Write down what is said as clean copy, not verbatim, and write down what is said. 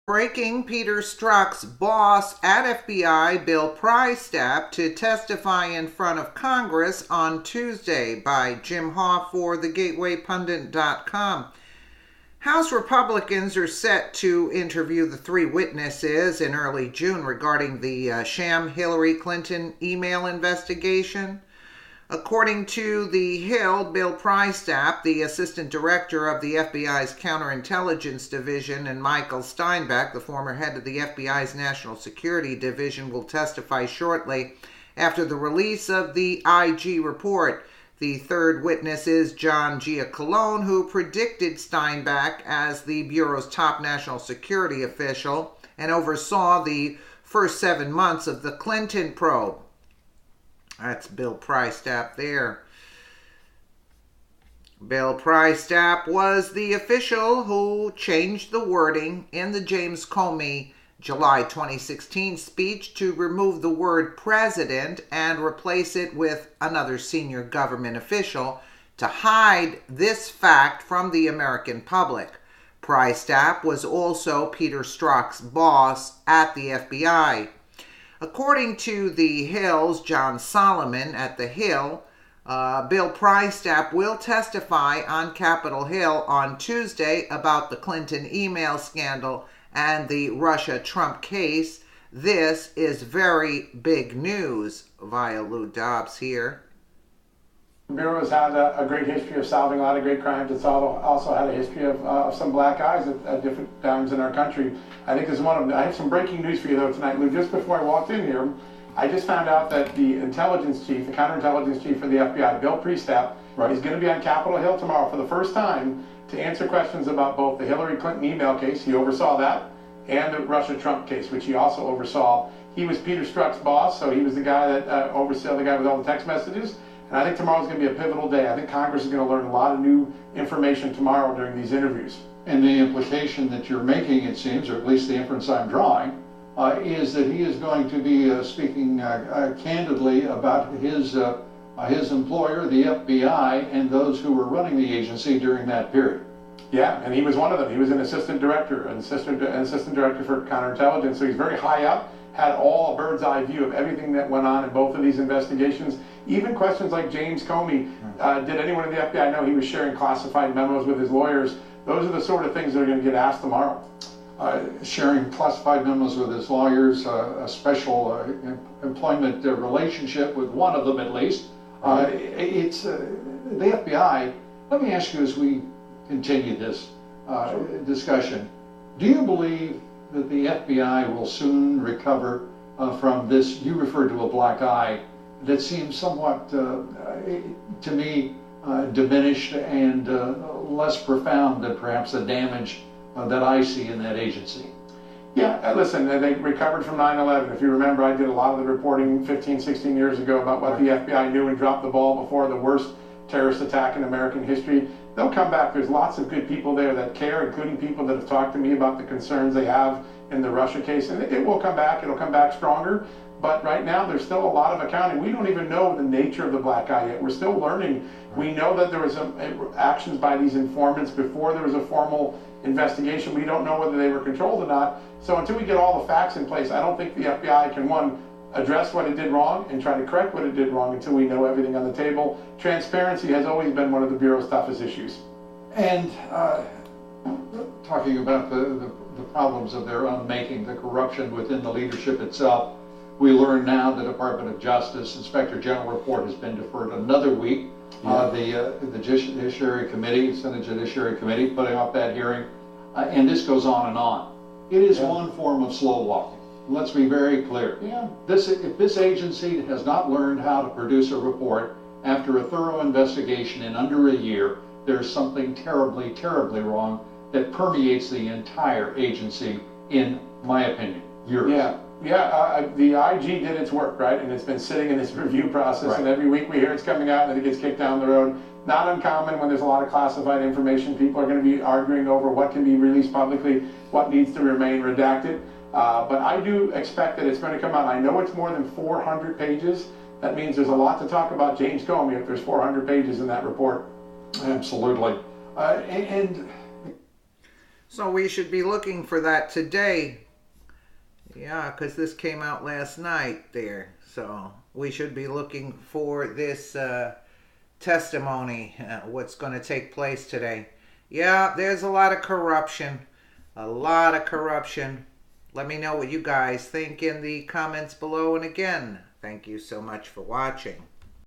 Breaking: Peter Strzok's boss at FBI, Bill Priestap, to testify in front of Congress on Tuesday, by Jim Hoff for thegatewaypundit.com. House Republicans are set to interview the three witnesses in early June regarding the sham Hillary Clinton email investigation. According to The Hill, Bill Priestap, the assistant director of the FBI's counterintelligence division, and Michael Steinbeck, the former head of the FBI's national security division, will testify shortly after the release of the IG report. The third witness is John Giacalone, who predicted Steinbeck as the Bureau's top national security official and oversaw the first 7 months of the Clinton probe. That's Bill Priestap there. Bill Priestap was the official who changed the wording in the James Comey July 2016 speech to remove the word president and replace it with another senior government official to hide this fact from the American public. Priestap was also Peter Strzok's boss at the FBI. According to The Hill's John Solomon at The Hill, Bill Priestap will testify on Capitol Hill on Tuesday about the Clinton email scandal and the Russia-Trump case. This is very big news, via Lou Dobbs here. The Bureau has had a great history of solving a lot of great crimes. It's also had a history of some black eyes at different times in our country. I think this is one of them. I have some breaking news for you though tonight, Lou. Just before I walked in here, I just found out that the intelligence chief, the counterintelligence chief for the FBI, Bill Priestap, is going to be on Capitol Hill tomorrow for the first time to answer questions about both the Hillary Clinton email case, he oversaw that, and the Russia-Trump case, which he also oversaw. He was Peter Strzok's boss, so he was the guy that oversaw, the guy with all the text messages. And I think tomorrow's going to be a pivotal day. I think Congress is going to learn a lot of new information tomorrow during these interviews. And the implication that you're making, it seems, or at least the inference I'm drawing, is that he is going to be speaking candidly about his employer, the FBI, and those who were running the agency during that period. Yeah, and he was one of them. He was an assistant director for counterintelligence, so he's very high up, had all a bird's eye view of everything that went on in both of these investigations. Even questions like James Comey, did anyone in the FBI know he was sharing classified memos with his lawyers? Those are the sort of things that are going to get asked tomorrow. Sharing classified memos with his lawyers, a special employment relationship with one of them at least. It's the FBI. Let me ask you as we continue this discussion, do you believe that the FBI will soon recover from this, you referred to a black eye, that seems somewhat, to me, diminished and less profound than perhaps the damage that I see in that agency? Yeah, listen, they recovered from 9/11. If you remember, I did a lot of the reporting 15, 16 years ago about what the FBI knew and dropped the ball before the worst terrorist attack in American history. They'll come back. There's lots of good people there that care, including people that have talked to me about the concerns they have in the Russia case. And it will come back. It'll come back stronger. But right now, there's still a lot of accounting. We don't even know the nature of the black eye yet. We're still learning. We know that there was actions by these informants before there was a formal investigation. We don't know whether they were controlled or not. So until we get all the facts in place, I don't think the FBI can, one, address what it did wrong and try to correct what it did wrong until we know everything on the table. Transparency has always been one of the Bureau's toughest issues. And talking about the problems of their own making, the corruption within the leadership itself, we learn now the Department of Justice Inspector General report has been deferred another week. The Judiciary Committee, Senate Judiciary Committee, putting off that hearing, and this goes on and on. It is one form of slow walking. Let's be very clear. If this agency has not learned how to produce a report after a thorough investigation in under a year, there's something terribly, terribly wrong that permeates the entire agency, in my opinion. Yours. The IG did its work, right? And it's been sitting in this review process, and every week we hear it's coming out and it gets kicked down the road. Not uncommon when there's a lot of classified information. People are going to be arguing over what can be released publicly, what needs to remain redacted. But I do expect that it's going to come out. I know it's more than 400 pages. That means there's a lot to talk about James Comey if there's 400 pages in that report. Absolutely. So we should be looking for that today. Yeah, because this came out last night there. So we should be looking for this testimony, what's going to take place today. Yeah, there's a lot of corruption. A lot of corruption. Let me know what you guys think in the comments below. And again, thank you so much for watching.